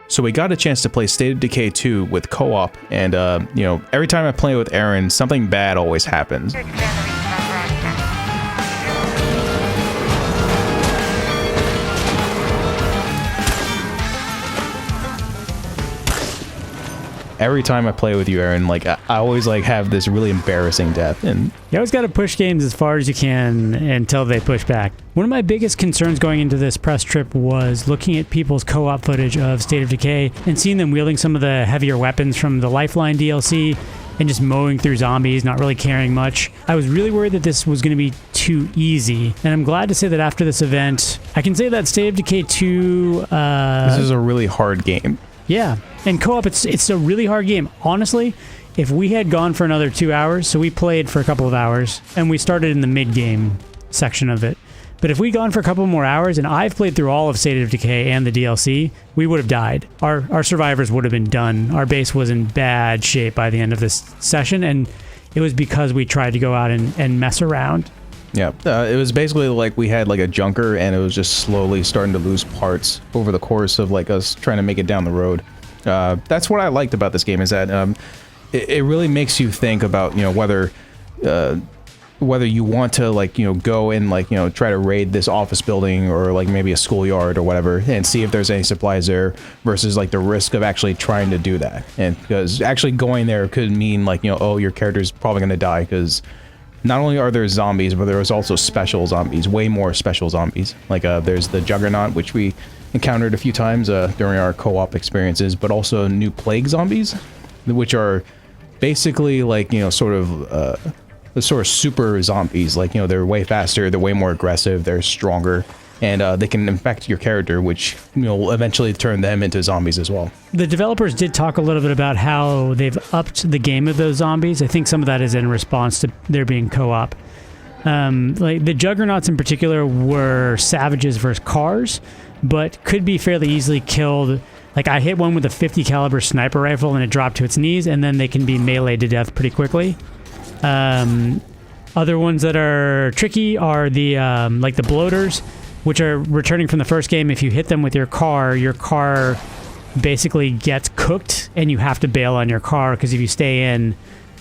So we got a chance to play State of Decay 2 with co-op, and every time I play with Aaron, something bad always happens. Every time I play with you, Aaron, like I always like have this really embarrassing death, and you always got to push games as far as you can until they push back. One of my biggest concerns going into this press trip was looking at people's co-op footage of State of Decay and seeing them wielding some of the heavier weapons from the Lifeline DLC and just mowing through zombies, not really caring much. I was really worried that this was going to be too easy, and I'm glad to say that after this event, I can say that State of Decay 2... this is a really hard game. Yeah, and co-op, it's a really hard game. Honestly, if we had gone for another 2 hours, so we played for a couple of hours, and we started in the mid-game section of it. But if we'd gone for a couple more hours, and I've played through all of State of Decay and the DLC, we would have died. Our survivors would have been done. Our base was in bad shape by the end of this session, and it was because we tried to go out and mess around. Yeah, it was basically like we had like a junker, and it was just slowly starting to lose parts over the course of like us trying to make it down the road. That's what I liked about this game, is that it really makes you think about whether you want to go and try to raid this office building or like maybe a schoolyard or whatever and see if there's any supplies there, versus like the risk of actually trying to do that. And because actually going there could mean your character's probably going to die, because not only are there zombies, but there's also special zombies, way more special zombies. Like there's the Juggernaut, which we encountered a few times during our co-op experiences, but also new plague zombies, which are basically sort of super zombies. They're way faster, they're way more aggressive, they're stronger, and they can infect your character, which will eventually turn them into zombies as well. The developers did talk a little bit about how they've upped the game of those zombies. I think some of that is in response to there being co-op. Like the Juggernauts in particular were savages versus cars, but could be fairly easily killed. Like I hit one with a 50 caliber sniper rifle and it dropped to its knees, and then they can be meleeed to death pretty quickly. Other ones that are tricky are the like the bloaters, which are returning from the first game. If you hit them with your car basically gets cooked and you have to bail on your car, because if you stay in,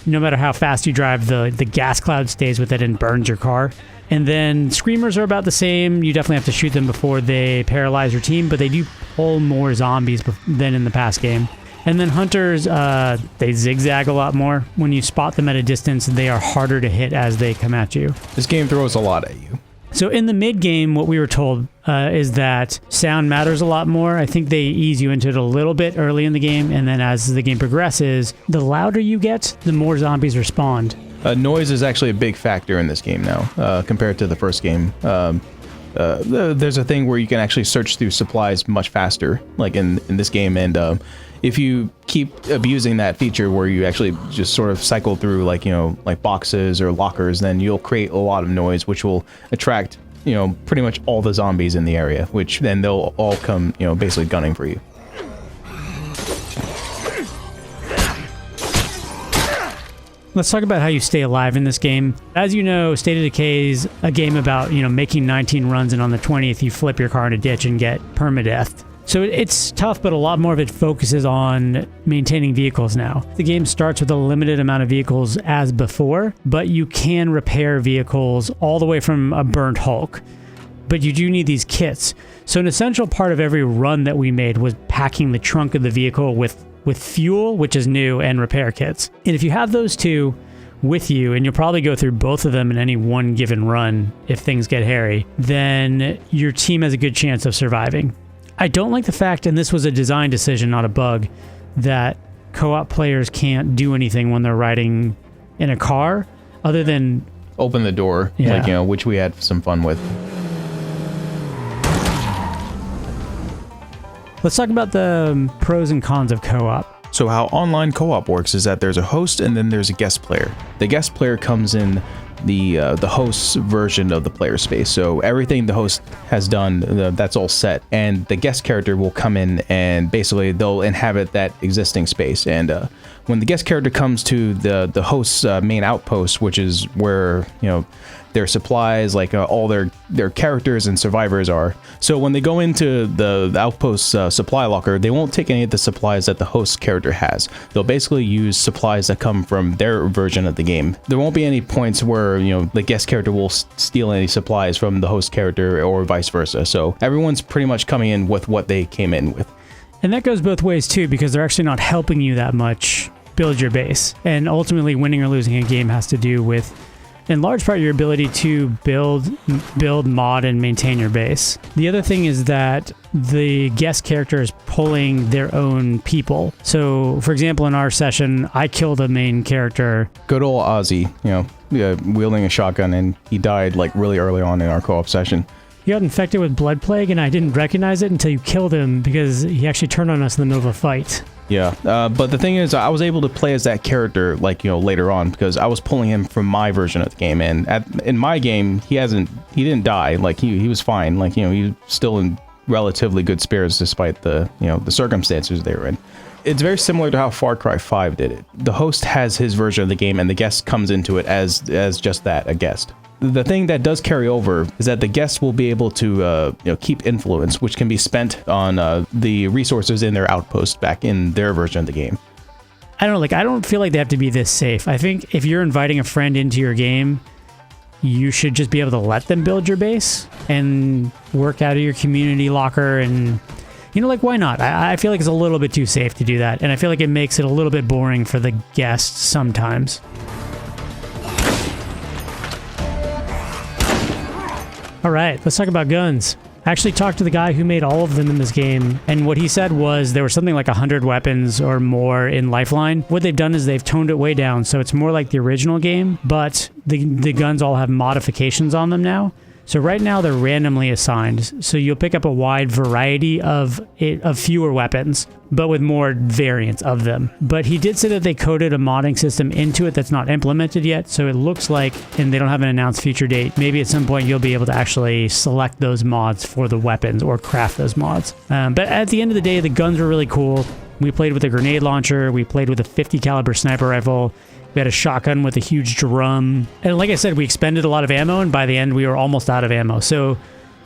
no matter how fast you drive, the gas cloud stays with it and burns your car. And then screamers are about the same. You definitely have to shoot them before they paralyze your team, but they do pull more zombies than in the past game. And then hunters, they zigzag a lot more. When you spot them at a distance, they are harder to hit as they come at you. This game throws a lot at you. So in the mid-game, what we were told is that sound matters a lot more. I think they ease you into it a little bit early in the game, and then as the game progresses, the louder you get, the more zombies respond. Noise is actually a big factor in this game now, compared to the first game. There's a thing where you can actually search through supplies much faster, like in this game, and if you keep abusing that feature where you actually just sort of cycle through like boxes or lockers, then you'll create a lot of noise, which will attract pretty much all the zombies in the area, which then they'll all come basically gunning for you. Let's talk about how you stay alive in this game. As you know, State of Decay is a game about making 19 runs, and on the 20th you flip your car in a ditch and get permadeath. So it's tough, but a lot more of it focuses on maintaining vehicles now. The game starts with a limited amount of vehicles as before, but you can repair vehicles all the way from a burnt Hulk. But you do need these kits. So an essential part of every run that we made was packing the trunk of the vehicle with fuel, which is new, and repair kits. And if you have those two with you, and you'll probably go through both of them in any one given run if things get hairy, then your team has a good chance of surviving. I don't like the fact, and this was a design decision, not a bug, that co-op players can't do anything when they're riding in a car other than open the door, which we had some fun with. Let's talk about the pros and cons of co-op. So how online co-op works is that there's a host and then there's a guest player. The guest player comes in the host's version of the player space. So everything the host has done, that's all set, and the guest character will come in and basically they'll inhabit that existing space. And when the guest character comes to the host's main outpost, which is where their supplies, like all their characters and survivors are. So when they go into the outpost supply locker, they won't take any of the supplies that the host character has. They'll basically use supplies that come from their version of the game. There won't be any points where, you know, the guest character will steal any supplies from the host character or vice versa. So everyone's pretty much coming in with what they came in with. And that goes both ways too, because they're actually not helping you that much build your base. And ultimately, winning or losing a game has to do with, in large part, your ability to build, mod, and maintain your base. The other thing is that the guest character is pulling their own people. So, for example, in our session, I killed a main character. Good old Ozzy, you know, wielding a shotgun, and he died like really early on in our co-op session. He got infected with blood plague, and I didn't recognize it until you killed him because he actually turned on us in the middle of a fight. Yeah, but the thing is, I was able to play as that character, like, you know, later on, because I was pulling him from my version of the game, and in my game, he didn't die. Like, he was fine. Like, you know, he was still in relatively good spirits despite the, you know, the circumstances they were in. It's very similar to how Far Cry 5 did it. The host has his version of the game, and the guest comes into it as just that, a guest. The thing that does carry over is that the guests will be able to you know, keep influence, which can be spent on the resources in their outpost back in their version of the game. I don't feel like they have to be this safe. I think if you're inviting a friend into your game, you should just be able to let them build your base and work out of your community locker, and you know, like, why not? I feel like it's a little bit too safe to do that, and I feel like it makes it a little bit boring for the guests sometimes. All right, let's talk about guns. I actually talked to the guy who made all of them in this game, and what he said was there were something like 100 weapons or more in Lifeline. What they've done is they've toned it way down, so it's more like the original game, but the guns all have modifications on them now. So right now they're randomly assigned, so you'll pick up a wide variety of fewer weapons, but with more variants of them. But he did say that they coded a modding system into it that's not implemented yet, so it looks like, and they don't have an announced future date, maybe at some point you'll be able to actually select those mods for the weapons or craft those mods. But at the end of the day, the guns were really cool. We played with a grenade launcher, we played with a 50 caliber sniper rifle, we had a shotgun with a huge drum. And like I said, we expended a lot of ammo, and by the end, we were almost out of ammo. So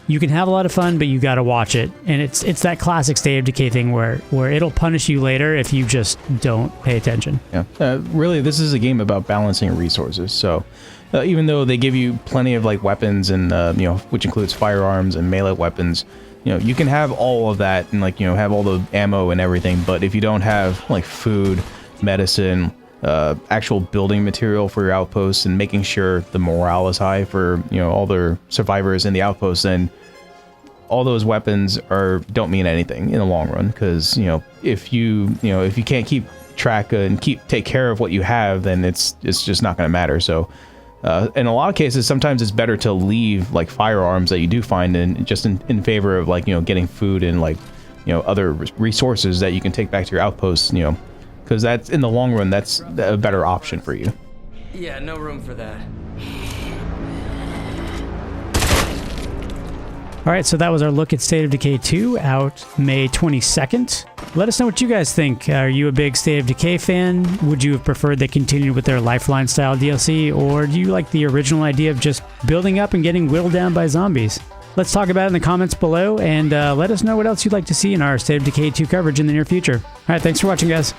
you can have a lot of fun, but you got to watch it. And it's that classic State of Decay thing where it'll punish you later if you just don't pay attention. Yeah, really, this is a game about balancing resources. So even though they give you plenty of like weapons and you know, which includes firearms and melee weapons, you know, you can have all of that and like, you know, have all the ammo and everything. But if you don't have like food, medicine, actual building material for your outposts, and making sure the morale is high for, you know, all their survivors in the outposts, then all those weapons don't mean anything in the long run. Because, you know, if you can't keep track and take care of what you have, then it's just not going to matter. So in a lot of cases, sometimes it's better to leave like firearms that you do find, and just in favor of like, you know, getting food and like, you know, other resources that you can take back to your outposts, you know, because that's, in the long run, that's a better option for you. Yeah, no room for that. All right, so that was our look at State of Decay 2, out May 22nd. Let us know what you guys think. Are you a big State of Decay fan? Would you have preferred they continued with their Lifeline-style DLC, or do you like the original idea of just building up and getting whittled down by zombies? Let's talk about it in the comments below, and let us know what else you'd like to see in our State of Decay 2 coverage in the near future. All right, thanks for watching, guys.